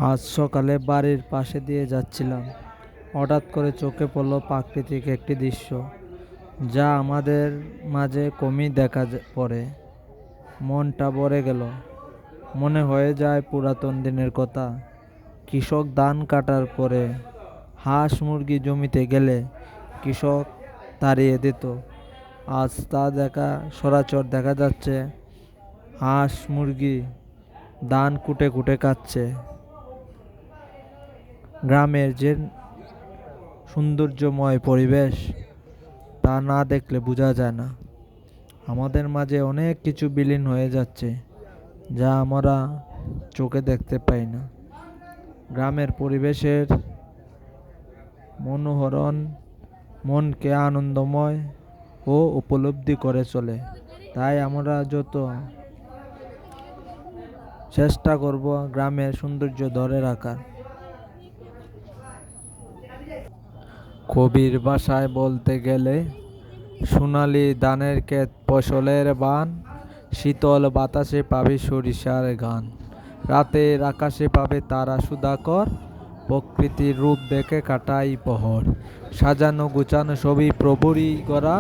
আজ সকালে বাড়ির পাশে দিয়ে যাচ্ছিলাম, হঠাৎ করে চোখে পড়ল প্রাকৃতিক একটি দৃশ্য যা আমাদের মাঝে কমই পড়ে। মনটা ভরে গেল, মনে হয়ে যায় পুরাতন দিনের কথা। কৃষক ধান কাটার পরে হাঁস মুরগি জমিতে গেলে কৃষক তাড়িয়ে দিত। আজ তা সরাসর দেখা যাচ্ছে। হাঁস মুরগি ধান কুটে কুটে খাচ্ছে। গ্রামের যে সৌন্দর্যময় পরিবেশ, তা না দেখলে বোঝা যায় না। আমাদের মাঝে অনেক কিছু বিলীন হয়ে যাচ্ছে, যা আমরা চোখে দেখতে পাই না। গ্রামের পরিবেশের মনোহরণ মনকে আনন্দময় ও উপলব্ধি করে চলে। তাই আমরা যত চেষ্টা করব গ্রামের সৌন্দর্য ধরে রাখার। কবির ভাষায় বলতে গেলে, সোনালি ধানের ক্ষেত ফসলের বান, শীতল বাতাসে পাবে সরিষার গান, রাতের আকাশে পাবে তারা সুধাকর, প্রকৃতির রূপ দেখে কাটাই পহর, সাজানো গুছানো সবই প্রভুরই গড়া,